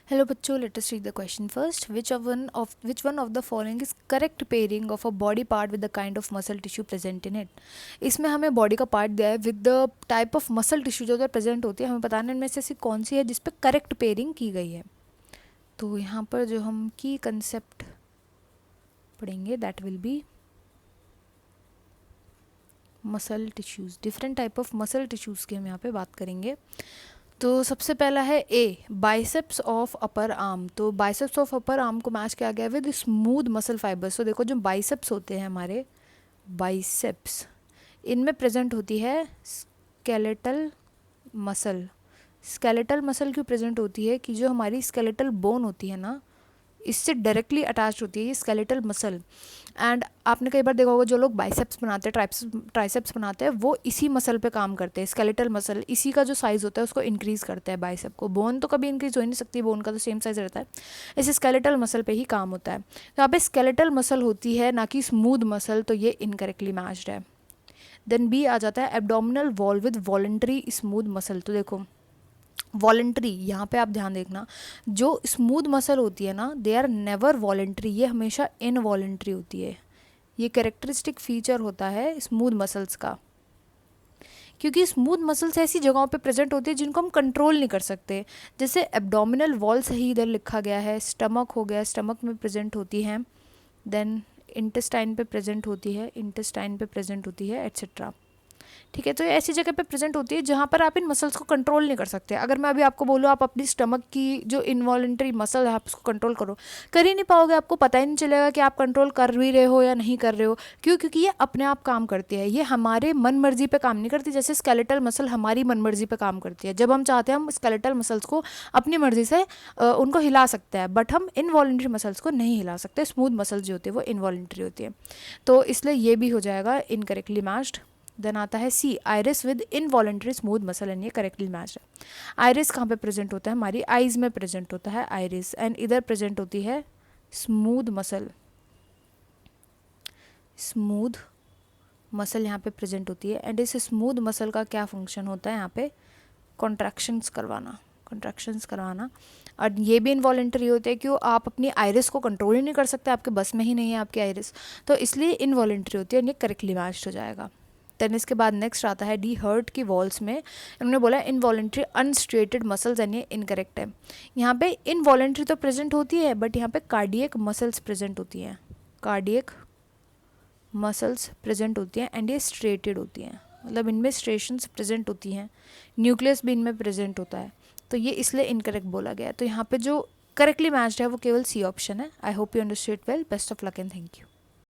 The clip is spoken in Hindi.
Hello बच्चों, let us read the question first. Which one of the following is correct pairing of a body part with the kind of muscle tissue present in it? इसमें हमें बॉडी का पार्ट दिया है with the type of muscle tissue जो उधर प्रेजेंट होती है, हमें बताना है इनमें से ऐसी कौन सी है जिस पे करेक्ट पेयरिंग की गई है। तो यहाँ पर जो हम की कंसेप्ट पढ़ेंगे that will be muscle tissues. Different type of muscle tissues की हम यहाँ पे बात करेंगे। तो सबसे पहला है ए, बाइसेप्स ऑफ अपर आर्म। तो बाइसेप्स ऑफ अपर आर्म को मैच किया गया विद स्मूथ मसल फाइबर्स। तो देखो जो बाइसेप्स होते हैं हमारे बाइसेप्स, इनमें प्रेजेंट होती है स्केलेटल मसल। स्केलेटल मसल क्यों प्रेजेंट होती है कि जो हमारी स्केलेटल बोन होती है ना, इससे डायरेक्टली अटैच होती है ये स्केलेटल मसल। एंड आपने कई बार देखा होगा जो लोग बाइसेप्स बनाते हैं, ट्राइसेप्स बनाते हैं, वो इसी मसल पे काम करते हैं। स्केलेटल मसल इसी का जो साइज़ होता है उसको इंक्रीज़ करता है बाइसेप को। बोन तो कभी इंक्रीज़ हो ही नहीं सकती, बोन का तो सेम साइज़ रहता है। इसे स्केलेटल मसल पे ही काम होता है। तो यहाँ पे स्केलेटल मसल होती है ना कि स्मूथ मसल, तो ये इनकरेक्टली मैच्ड है। देन बी आ जाता है abdominal wall with voluntary smooth muscle. तो देखो वॉलंटरी, यहाँ पे आप ध्यान देखना, जो स्मूथ मसल होती है ना, दे आर नेवर वॉलंटरी, ये हमेशा इनवॉलंटरी होती है। ये कैरेक्टरिस्टिक फीचर होता है स्मूथ मसल्स का, क्योंकि स्मूथ मसल्स ऐसी जगहों पे प्रेजेंट होती है जिनको हम कंट्रोल नहीं कर सकते। जैसे एब्डोमिनल वॉल सही इधर लिखा गया है, स्टमक हो गया, स्टमक में प्रेजेंट होती है, देन इंटेस्टाइन पे प्रेजेंट होती है, इंटेस्टाइन पे प्रेजेंट होती है, एट्सेट्रा। ठीक है, तो ये ऐसी जगह पे प्रेजेंट होती है जहाँ पर आप इन मसल्स को कंट्रोल नहीं कर सकते। अगर मैं अभी आपको बोलूँ आप अपनी स्टमक की जो इनवॉलेंट्री मसल है आप उसको कंट्रोल करो, कर ही नहीं पाओगे, आपको पता ही नहीं चलेगा कि आप कंट्रोल कर भी रहे हो या नहीं कर रहे हो। क्यों? क्योंकि ये अपने आप काम करती है, ये हमारे मन मर्जी पे काम नहीं करती। जैसे स्केलेटल मसल हमारी मन मर्जी पे काम करती है, जब हम चाहते हैं हम स्केलेटल मसल्स को अपनी मर्जी से उनको हिला सकते हैं, बट हम इनवॉलेंट्री मसल्स को नहीं हिला सकते। स्मूथ मसल्स जो होती है वो इनवॉलेंट्री होती है, तो इसलिए ये भी हो जाएगा इनकरेक्टली मैच्ड। देन आता है see, iris with involuntary smooth muscle, and ये करेक्टली मैच है। आइरिस कहाँ पे प्रेजेंट होता है? हमारी आइज में प्रेजेंट होता है आइरिस, एंड इधर प्रेजेंट होती है स्मूथ मसल। स्मूथ मसल यहाँ पे प्रेजेंट होती है, एंड इस स्मूथ मसल का क्या फंक्शन होता है यहाँ पे? कॉन्ट्रैक्शंस करवाना। और ये भी इनवॉलेंटरी होते हैं, क्यों? आप अपनी आइरिस को कंट्रोल ही नहीं कर सकते, आपके बस में ही नहीं है आपकी आइरिस, तो इसलिए इनवॉलेंटरी होती है, और ये करेक्टली मैच्ड हो जाएगा। देन इसके बाद नेक्स्ट आता है डी, हर्ट की वॉल्स में इन्होंने बोला इनवॉलेंट्री अनस्ट्रेटेड मसल्स, एंड ये इनकरेक्ट है। यहाँ पे इनवॉलेंट्री तो प्रेजेंट होती है, बट यहाँ पे कार्डियक मसल्स प्रेजेंट होती हैं, कार्डियक मसल्स प्रेजेंट होती हैं, एंड ये स्ट्रेटेड होती हैं, मतलब इनमें स्ट्रेशंस प्रेजेंट होती हैं, न्यूक्लियस भी इनमें प्रेजेंट होता है, तो ये इसलिए इनकरेक्ट बोला गया है। तो यहाँ पे जो करेक्टली मैच्ड है वो केवल सी ऑप्शन है। I hope you understood well. Best of luck and thank you.